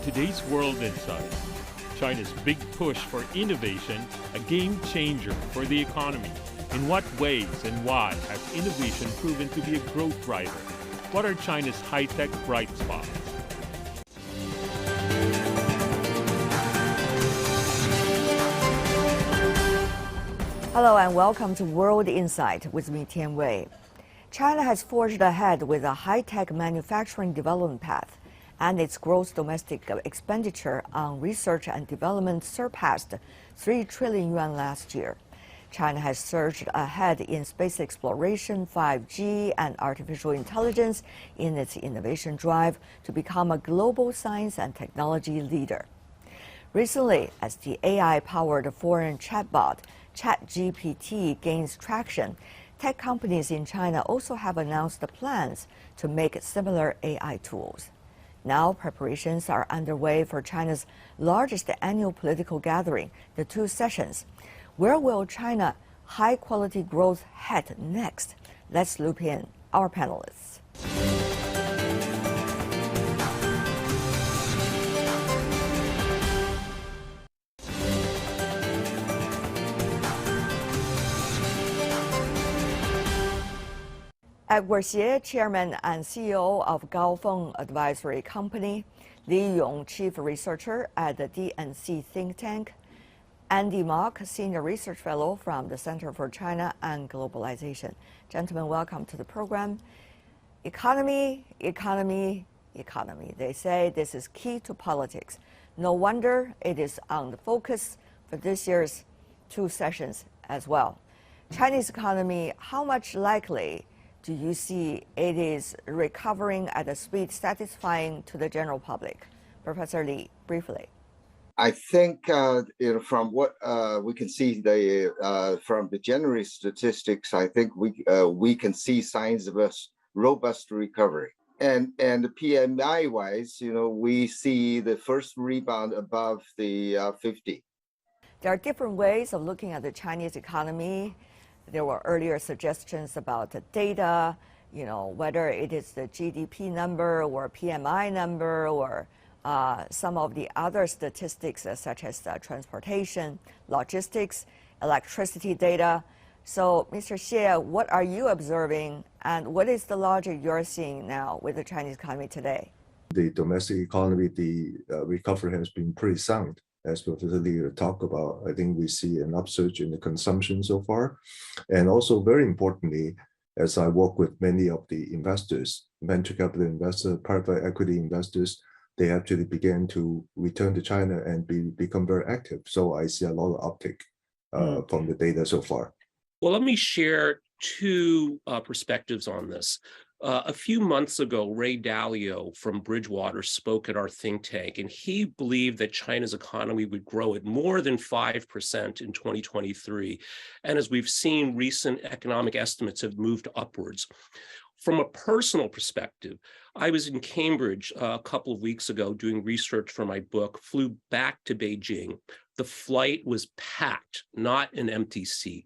today's World Insight. China's big push for innovation, a game changer for the economy. In what ways and why has innovation proven to be a growth driver? What are China's high-tech bright spots? Hello and welcome to World Insight with me, Tian Wei. China has forged ahead with a high-tech manufacturing development path, and its gross domestic expenditure on research and development surpassed 3 trillion yuan last year. China has surged ahead in space exploration, 5G, and artificial intelligence in its innovation drive to become a global science and technology leader. Recently, as the AI-powered foreign chatbot ChatGPT gains traction, tech companies in China also have announced the plans to make similar AI tools. Now, preparations are underway for China's largest annual political gathering, the Two Sessions. Where will China high-quality growth head next? Let's loop in our panelists. Edward Xie, Chairman and CEO of Gaofeng Advisory Company, Li Yong, Chief Researcher at the DNC think tank, Andy Mock, Senior Research Fellow from the Center for China and Globalization. Gentlemen, welcome to the program. Economy, economy, economy. They say this is key to politics. No wonder it is on the focus for this year's Two Sessions as well. Chinese economy, how much likely do you see it is recovering at a speed satisfying to the general public? Professor Li, briefly. I think from what we can see from the January statistics, I think we can see signs of a robust recovery. And the PMI wise, we see the first rebound above the 50. There are different ways of looking at the Chinese economy. There were earlier suggestions about the data, whether it is the GDP number or PMI number or some of the other statistics such as transportation, logistics, electricity data. So, Mr. Xie, what are you observing and what is the logic you're seeing now with the Chinese economy today? The domestic economy, the recovery has been pretty sound. As Professor Li talked about, I think we see an upsurge in the consumption so far. And also very importantly, as I work with many of the investors, venture capital investors, private equity investors, they actually began to return to China and become very active. So I see a lot of uptick from the data so far. Well, let me share two perspectives on this. A few months ago, Ray Dalio from Bridgewater spoke at our think tank, and he believed that China's economy would grow at more than 5% in 2023. And as we've seen, recent economic estimates have moved upwards. From a personal perspective, I was in Cambridge a couple of weeks ago doing research for my book, flew back to Beijing. The flight was packed, not an empty seat.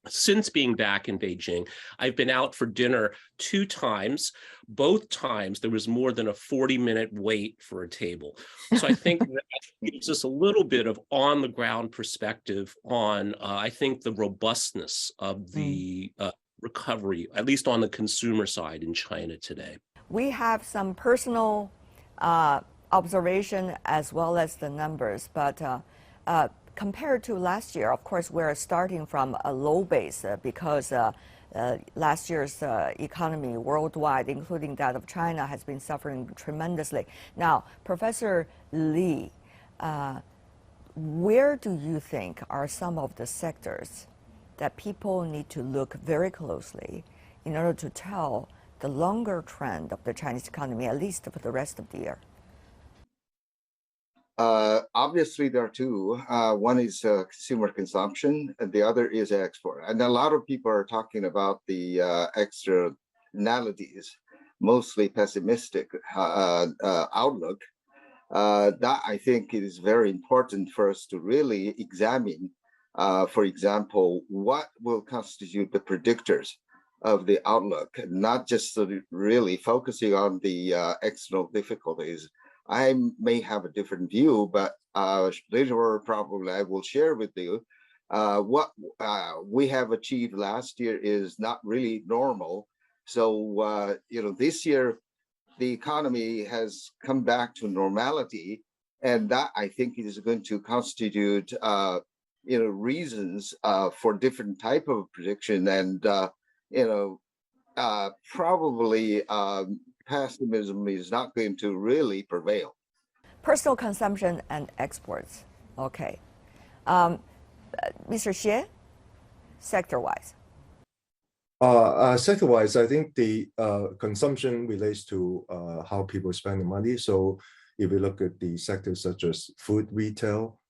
Since being back in Beijing, I've been out for dinner 2 times. Both times there was more than a 40-minute wait for a table. So I think that gives us a little bit of on-the-ground perspective on, I think, the robustness of the recovery, at least on the consumer side in China today. We have some personal observation as well as the numbers, but compared to last year, of course, we're starting from a low base because last year's economy worldwide, including that of China, has been suffering tremendously. Now, Professor Li, where do you think are some of the sectors that people need to look very closely in order to tell the longer trend of the Chinese economy, at least for the rest of the year? Obviously, there are two. One is consumer consumption, and the other is export. And a lot of people are talking about the externalities, mostly pessimistic outlook. That I think it is very important for us to really examine, for example, what will constitute the predictors of the outlook, not just really focusing on the external difficulties, I may have a different view, but later probably I will share with you what we have achieved last year is not really normal. So, this year the economy has come back to normality, and that I think is going to constitute, reasons for different type of prediction, and probably pessimism is not going to really prevail. Personal consumption and exports. Okay. Mr. Xie, sector-wise. Sector-wise, I think the consumption relates to how people spend the money. So if we look at the sectors such as food, retail,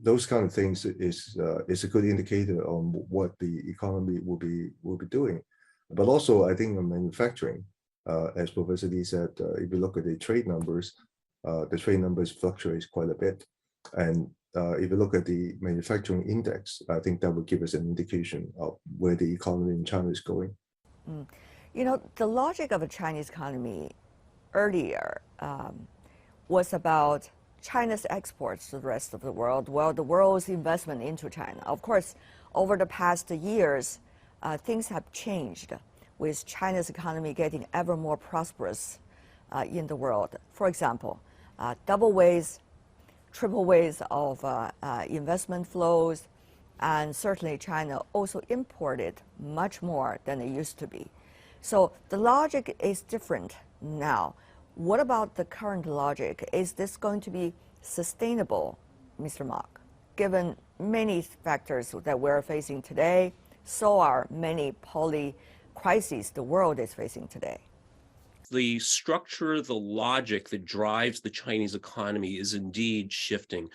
those kind of things is a good indicator on what the economy will be doing. But also, I think in manufacturing, as Professor Lee said, if you look at the trade numbers fluctuate quite a bit. And if you look at the manufacturing index, I think that would give us an indication of where the economy in China is going. The logic of a Chinese economy earlier was about China's exports to the rest of the world, while the world's investment into China. Of course, over the past years, things have changed with China's economy getting ever more prosperous in the world. For example, double ways, triple ways of investment flows, and certainly China also imported much more than it used to be. So the logic is different now. What about the current logic? Is this going to be sustainable, Mr. Mok, given many factors that we're facing today? So are many crises the world is facing today. The structure, the logic that drives the Chinese economy is indeed shifting.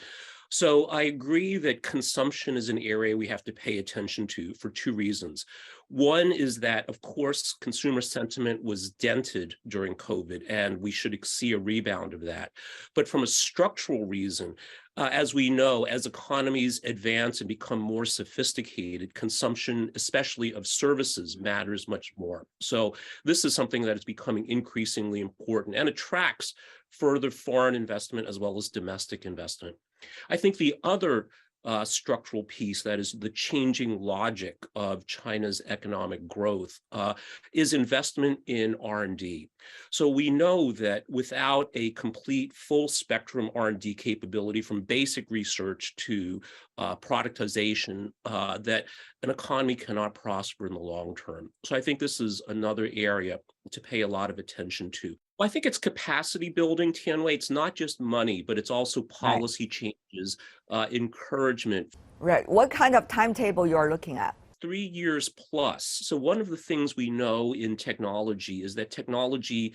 So I agree that consumption is an area we have to pay attention to for two reasons. One is that, of course, consumer sentiment was dented during COVID, and we should see a rebound of that. But from a structural reason, as we know, as economies advance and become more sophisticated, consumption, especially of services, matters much more. So this is something that is becoming increasingly important and attracts further foreign investment as well as domestic investment. I think the other structural piece, that is the changing logic of China's economic growth, is investment in R&D. So we know that without a complete full spectrum R&D capability, from basic research to productization, that an economy cannot prosper in the long term. So I think this is another area to pay a lot of attention to. Well, I think it's capacity building, Tianwei. It's not just money, but it's also policy changes, encouragement. Right. What kind of timetable you are looking at? 3 years plus. So one of the things we know in technology is that technology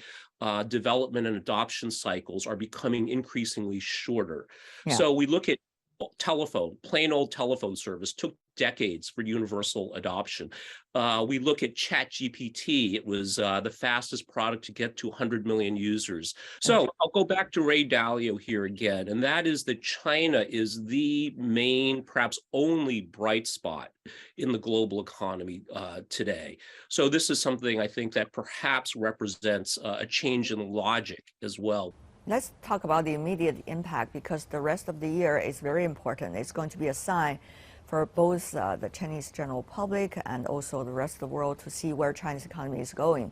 development and adoption cycles are becoming increasingly shorter. Yeah. So we look at telephone, plain old telephone service took decades for universal adoption. We look at ChatGPT. It was the fastest product to get to 100 million users. So I'll go back to Ray Dalio here again, and that is that China is the main, perhaps only bright spot in the global economy today. So this is something I think that perhaps represents a change in logic as well. Let's talk about the immediate impact, because the rest of the year is very important. It's going to be a sign for both the Chinese general public and also the rest of the world to see where China's economy is going.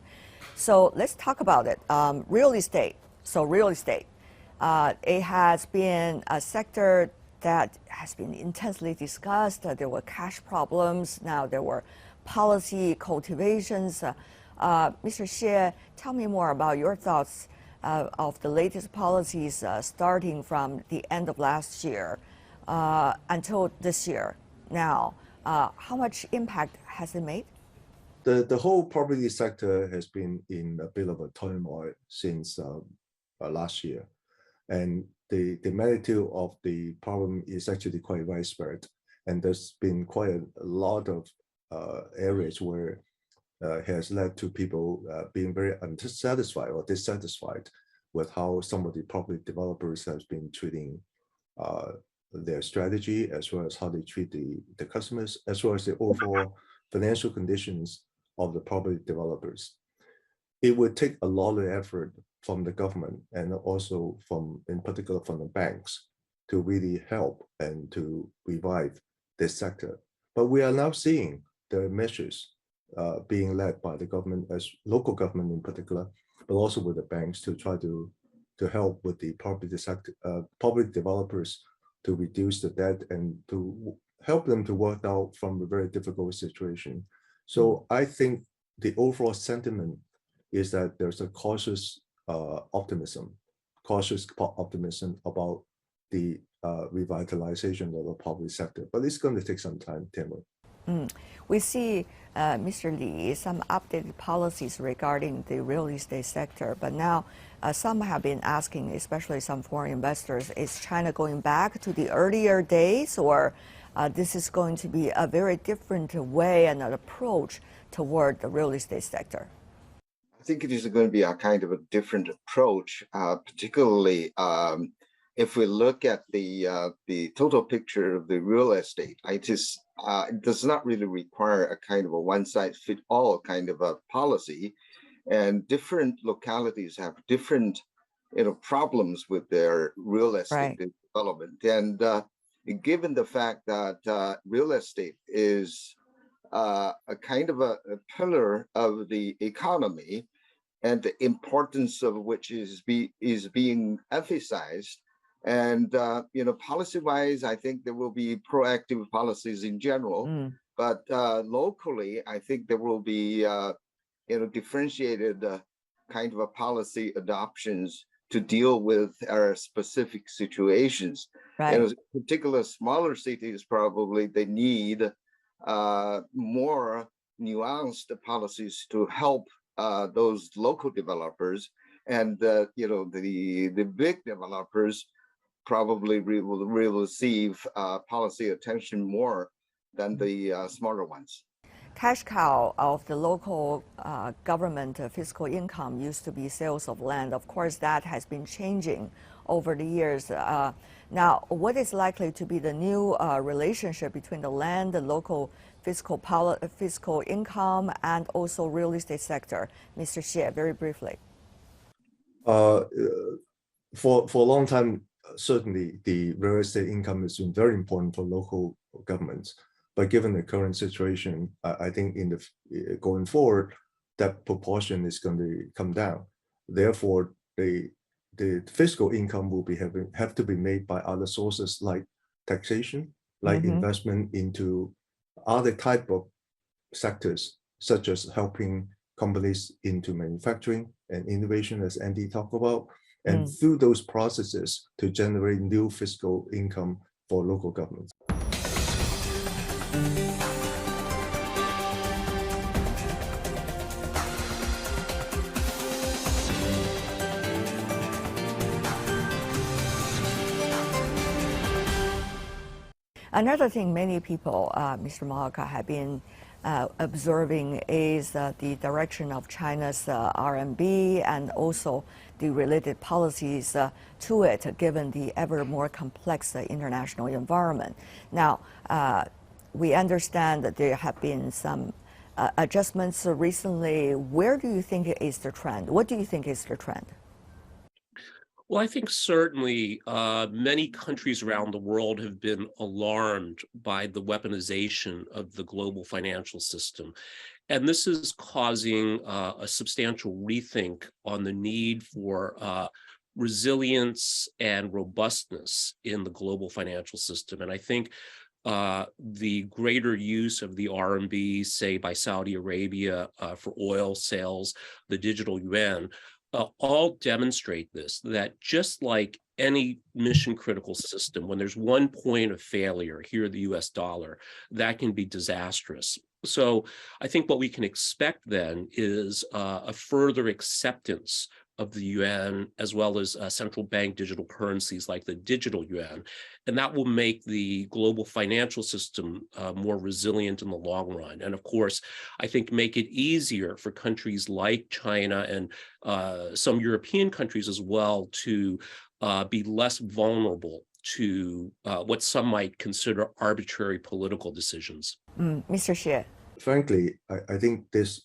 So let's talk about it. Real estate. So real estate. It has been a sector that has been intensely discussed. There were cash problems. Now there were policy cultivations. Mr. Xie, tell me more about your thoughts of the latest policies starting from the end of last year until this year. Now, how much impact has it made? The whole property sector has been in a bit of a turmoil since last year. And the magnitude of the problem is actually quite widespread. And there's been quite a lot of areas where it has led to people being very unsatisfied or dissatisfied with how some of the property developers have been treating their strategy, as well as how they treat the customers, as well as the overall financial conditions of the property developers. It would take a lot of effort from the government and also in particular from the banks to really help and to revive this sector. But we are now seeing the measures being led by the government, as local government in particular, but also with the banks to try to help with the property sector, property developers to reduce the debt and to help them to work out from a very difficult situation. So I think the overall sentiment is that there's a cautious optimism about the revitalization of the property sector, but it's going to take some time, Timur. We see, Mr. Li, some updated policies regarding the real estate sector, but now some have been asking, especially some foreign investors, is China going back to the earlier days, or this is going to be a very different way and an approach toward the real estate sector? I think it is going to be a kind of a different approach, particularly if we look at the total picture of the real estate. It does not really require a kind of a one-size-fits-all kind of a policy, and different localities have different, problems with their real estate development. And given the fact that real estate is a kind of a pillar of the economy, and the importance of which is being emphasized. And policy-wise, I think there will be proactive policies in general, but locally, I think there will be differentiated kind of a policy adoptions to deal with our specific situations. Right. And particular smaller cities, probably they need more nuanced policies to help those local developers, and the big developers probably will receive policy attention more than the smaller ones. Cash cow of the local government fiscal income used to be sales of land. Of course, that has been changing over the years. Now, what is likely to be the new relationship between the land, the local fiscal income, and also real estate sector? Mr. Xie, very briefly. For a long time, certainly the real estate income has been very important for local governments. But given the current situation, I think going forward, that proportion is going to come down. Therefore, the fiscal income will have to be made by other sources like taxation, like investment into other type of sectors, such as helping companies into manufacturing and innovation, as Andy talked about, and through those processes to generate new fiscal income for local governments. Another thing many people, Mr. Malka, have been observing is the direction of China's RMB and also the related policies to it, given the ever more complex international environment. Now, we understand that there have been some adjustments recently. Where do you think is the trend? What do you think is the trend? Well, I think certainly many countries around the world have been alarmed by the weaponization of the global financial system. And this is causing a substantial rethink on the need for resilience and robustness in the global financial system. And I think the greater use of the RMB, say by Saudi Arabia for oil sales, the digital yuan, all demonstrate this, that just like any mission critical system, when there's one point of failure, here the US dollar, that can be disastrous. So I think what we can expect then is a further acceptance of the yuan, as well as central bank digital currencies like the digital yuan. And that will make the global financial system more resilient in the long run. And of course, I think make it easier for countries like China and some European countries as well to be less vulnerable to what some might consider arbitrary political decisions. Mr. Xie. Frankly, I think this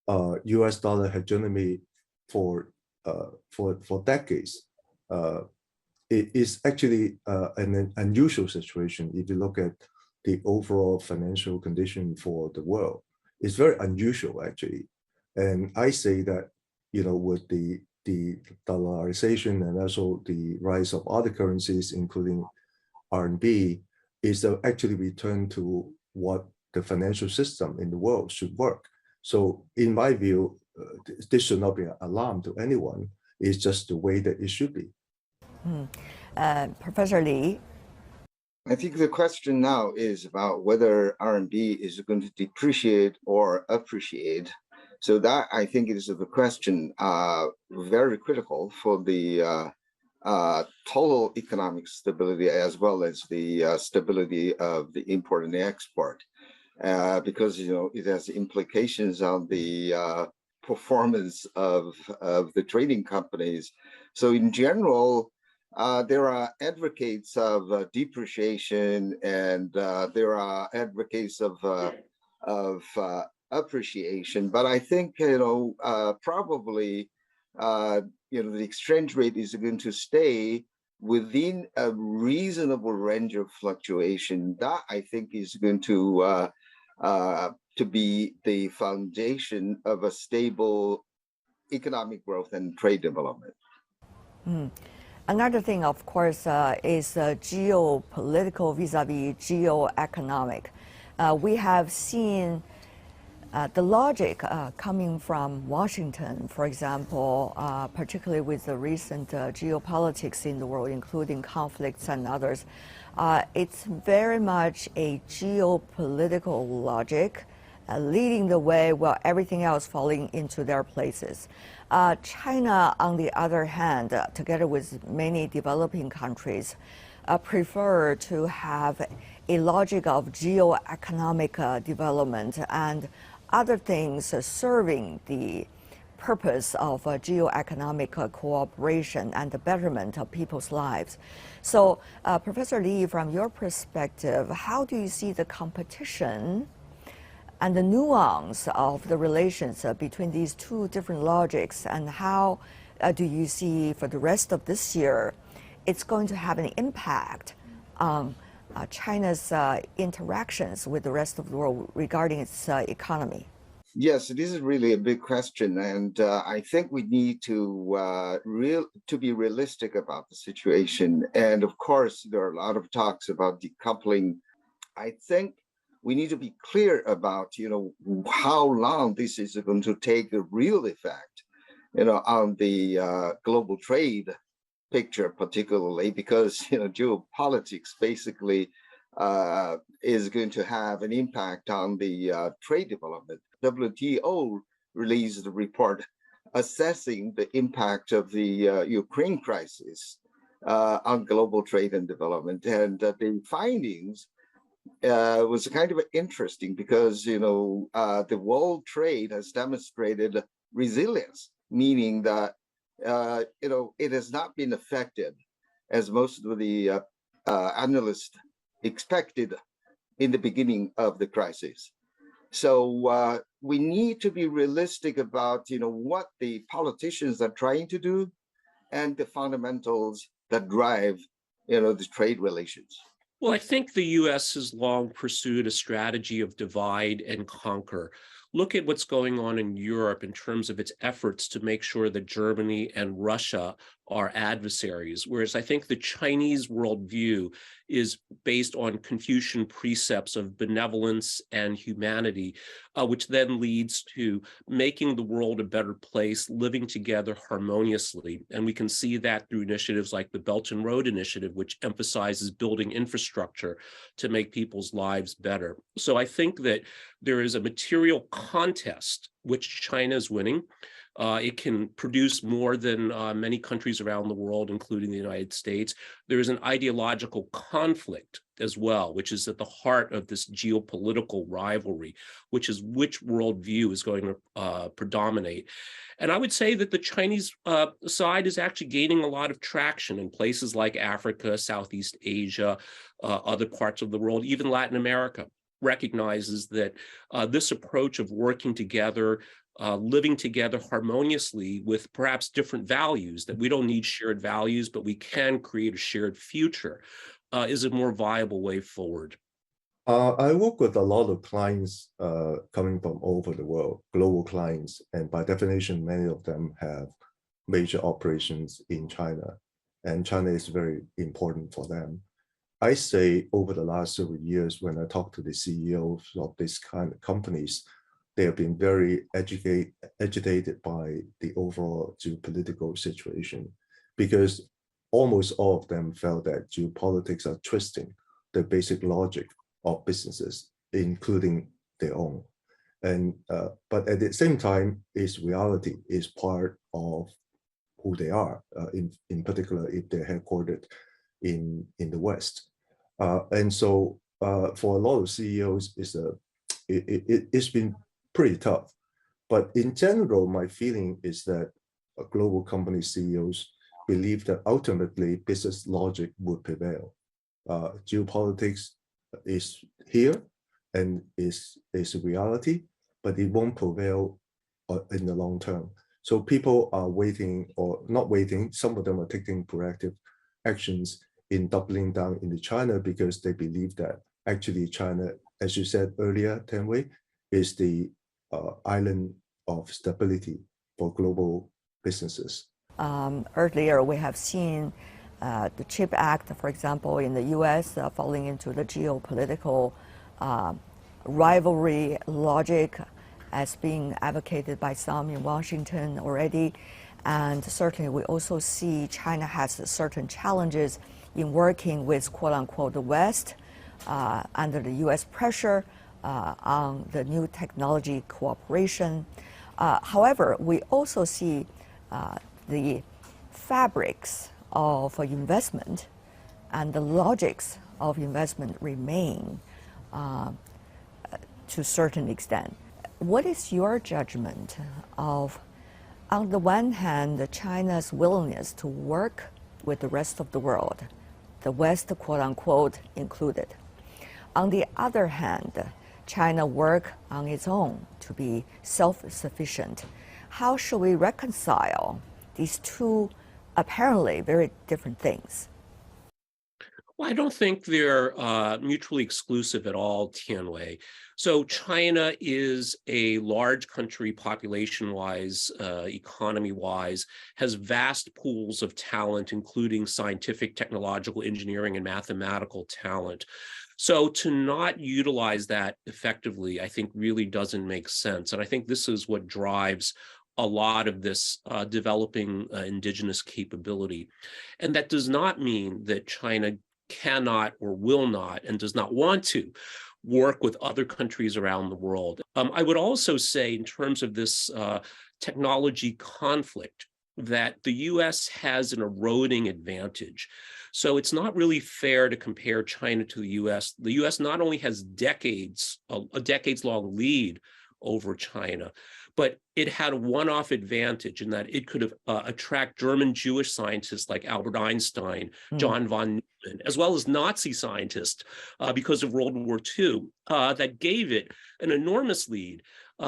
US dollar hegemony for for decades. It is actually an unusual situation if you look at the overall financial condition for the world. It's very unusual, actually. And I say that, with the dollarization and also the rise of other currencies, including RMB, is to actually return to what the financial system in the world should work. So in my view, this should not be an alarm to anyone. It's just the way that it should be. Professor Li. I think the question now is about whether RMB is going to depreciate or appreciate. So that, I think, is the question very critical for the total economic stability as well as the stability of the import and the export, because it has implications on the performance of the trading companies. So in general, there are advocates of depreciation, and there are advocates of appreciation. But I think probably the exchange rate is going to stay within a reasonable range of fluctuation. That, I think, is going to be the foundation of a stable economic growth and trade development. Another thing, of course, is geopolitical vis-a-vis geoeconomic. We have seen the logic coming from Washington, for example, particularly with the recent geopolitics in the world, including conflicts and others. It's very much a geopolitical logic leading the way while everything else falling into their places. China, on the other hand, together with many developing countries, prefer to have a logic of geoeconomic development and other things serving the purpose of geoeconomic cooperation and the betterment of people's lives. So, Professor Li, from your perspective, how do you see the competition and the nuance of the relations between these two different logics, and how do you see for the rest of this year it's going to have an impact on China's interactions with the rest of the world regarding its economy? Yes, this is really a big question, and I think we need to be realistic about the situation. And of course, there are a lot of talks about decoupling. I think we need to be clear about how long this is going to take a real effect, on the global trade picture, particularly because geopolitics basically is going to have an impact on the trade development. WTO released a report assessing the impact of the Ukraine crisis on global trade and development, and the findings was kind of interesting because the world trade has demonstrated resilience, meaning that it has not been affected as most of the analysts expected in the beginning of the crisis. So we need to be realistic about what the politicians are trying to do and the fundamentals that drive the trade relations. Well, I think the U.S. has long pursued a strategy of divide and conquer. Look at what's going on in Europe in terms of its efforts to make sure that Germany and Russia are adversaries, whereas I think the Chinese worldview is based on Confucian precepts of benevolence and humanity, which then leads to making the world a better place, living together harmoniously. And we can see that through initiatives like the Belt and Road Initiative, which emphasizes building infrastructure to make people's lives better. So I think that there is a material contest which China is winning. It can produce more than many countries around the world, including the United States. There is an ideological conflict as well, which is at the heart of this geopolitical rivalry, which is which worldview is going to predominate. And I would say that the Chinese side is actually gaining a lot of traction in places like Africa, Southeast Asia, other parts of the world, even Latin America recognizes that this approach of working together living together harmoniously with perhaps different values, that we don't need shared values, but we can create a shared future, is a more viable way forward. I work with a lot of clients coming from all over the world, global clients, and by definition, many of them have major operations in China, and China is very important for them. I say over the last several years, when I talk to the CEOs of this kind of companies, they have been very agitated by the overall geopolitical situation, because almost all of them felt that geopolitics are twisting the basic logic of businesses, including their own. And but at the same time, its reality is part of who they are, in particular if they're headquartered in the West. And so for a lot of CEOs, it's been pretty tough. But in general, my feeling is that global company CEOs believe that ultimately business logic would prevail. Geopolitics is here and is a reality, but it won't prevail in the long term. So people are waiting, or not waiting, some of them are taking proactive actions in doubling down into China, because they believe that actually China, as you said earlier, Tenwei, is the island of stability for global businesses. Earlier, we have seen the CHIP Act, for example, in the U.S. Falling into the geopolitical rivalry logic as being advocated by some in Washington already. And certainly we also see China has certain challenges in working with quote-unquote the West under the U.S. pressure on the new technology cooperation. However, we also see the fabrics of investment and the logics of investment remain to a certain extent. What is your judgment of, on the one hand, China's willingness to work with the rest of the world, the West, quote unquote, included? On the other hand, China work on its own to be self-sufficient. How should we reconcile these two apparently very different things? Well, I don't think they're mutually exclusive at all, Tianwei. So China is a large country population-wise, economy-wise, has vast pools of talent, including scientific, technological, engineering, and mathematical talent. So to not utilize that effectively, I think really doesn't make sense. And I think this is what drives a lot of this developing indigenous capability. And that does not mean that China cannot or will not and does not want to work with other countries around the world. I would also say, in terms of this technology conflict, that the US has an eroding advantage. So it's not really fair to compare China to the US. The US not only has a decades-long lead over China, but it had a one-off advantage in that it could attract German Jewish scientists like Albert Einstein, John von Neumann, as well as Nazi scientists because of World War II, that gave it an enormous lead.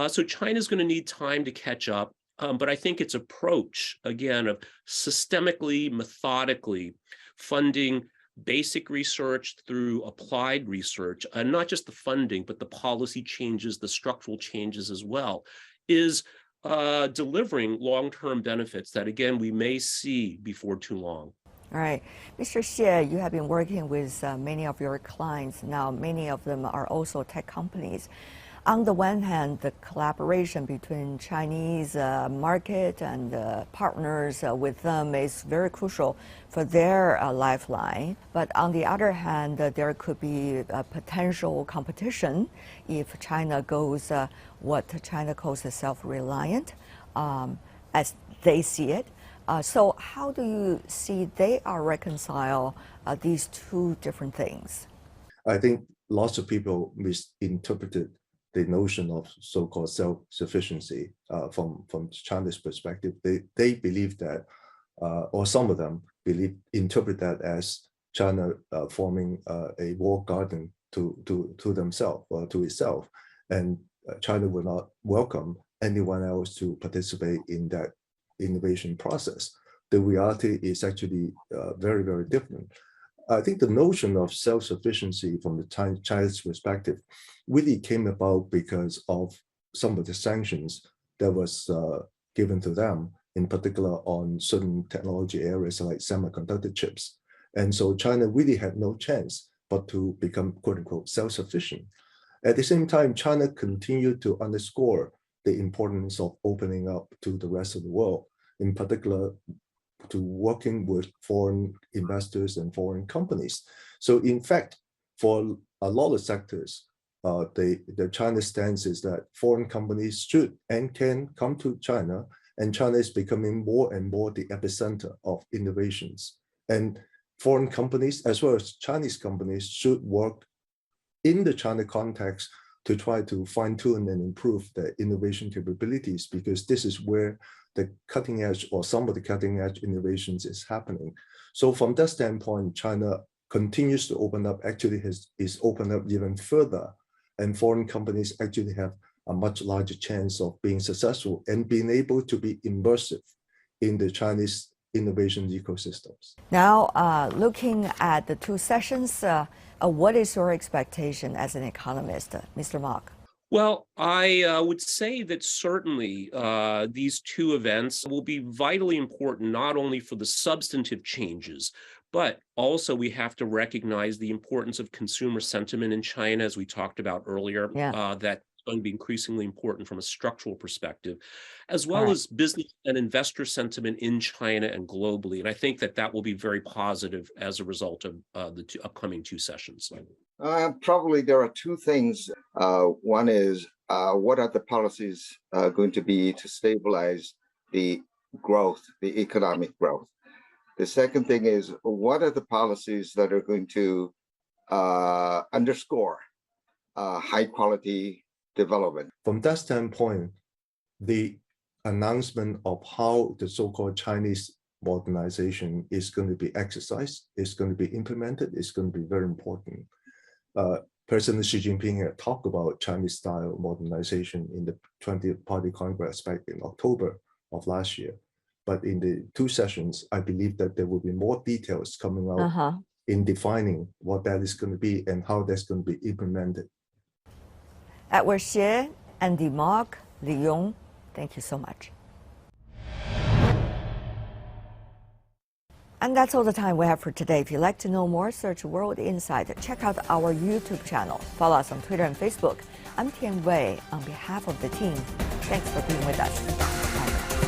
So China's going to need time to catch up. But I think its approach, again, of systemically, methodically funding basic research through applied research, and not just the funding, but the policy changes, the structural changes as well, is delivering long-term benefits that, again, we may see before too long. All right. Mr. Xie, you have been working with many of your clients now. Many of them are also tech companies. On the one hand, the collaboration between Chinese market and partners with them is very crucial for their lifeline. But on the other hand, there could be potential competition if China goes what China calls self-reliant, as they see it. So how do you see they are reconcile these two different things? I think lots of people misinterpreted the notion of so-called self-sufficiency from China's perspective. They believe that, or some of them interpret that as China forming a walled garden to themselves or to itself, and China will not welcome anyone else to participate in that innovation process. The reality is actually very, very different. I think the notion of self-sufficiency from the China's perspective really came about because of some of the sanctions that was given to them, in particular on certain technology areas like semiconductor chips. And so China really had no chance but to become, quote unquote, self-sufficient. At the same time, China continued to underscore the importance of opening up to the rest of the world, in particular to working with foreign investors and foreign companies. So in fact, for a lot of sectors, the China stance is that foreign companies should and can come to China, and China is becoming more and more the epicenter of innovations. And foreign companies, as well as Chinese companies, should work in the China context to try to fine-tune and improve their innovation capabilities, because this is where the cutting edge or some of the cutting edge innovations is happening. So from that standpoint, China continues to open up, actually is opened up even further, and foreign companies actually have a much larger chance of being successful and being able to be immersive in the Chinese innovation ecosystems. Now, looking at the two sessions, what is your expectation as an economist, Mr. Mark? Well, I would say that certainly these two events will be vitally important, not only for the substantive changes, but also we have to recognize the importance of consumer sentiment in China, as we talked about earlier, that's going to be increasingly important from a structural perspective, as well as business and investor sentiment in China and globally. And I think that that will be very positive as a result of the upcoming two sessions. Probably there are two things. One is what are the policies going to be to stabilize the growth, the economic growth? The second thing is what are the policies that are going to underscore high quality development? From that standpoint, the announcement of how the so-called Chinese modernization is going to be exercised, is going to be implemented, is going to be very important. President Xi Jinping had talked about Chinese-style modernization in the 20th Party Congress back in October of last year. But in the two sessions, I believe that there will be more details coming out in defining what that is going to be and how that's going to be implemented. Edward Xie, Andy Mark, Li Yong, thank you so much. And that's all the time we have for today. If you'd like to know more, search World Insight. Check out our YouTube channel. Follow us on Twitter and Facebook. I'm Tian Wei on behalf of the team. Thanks for being with us. Bye.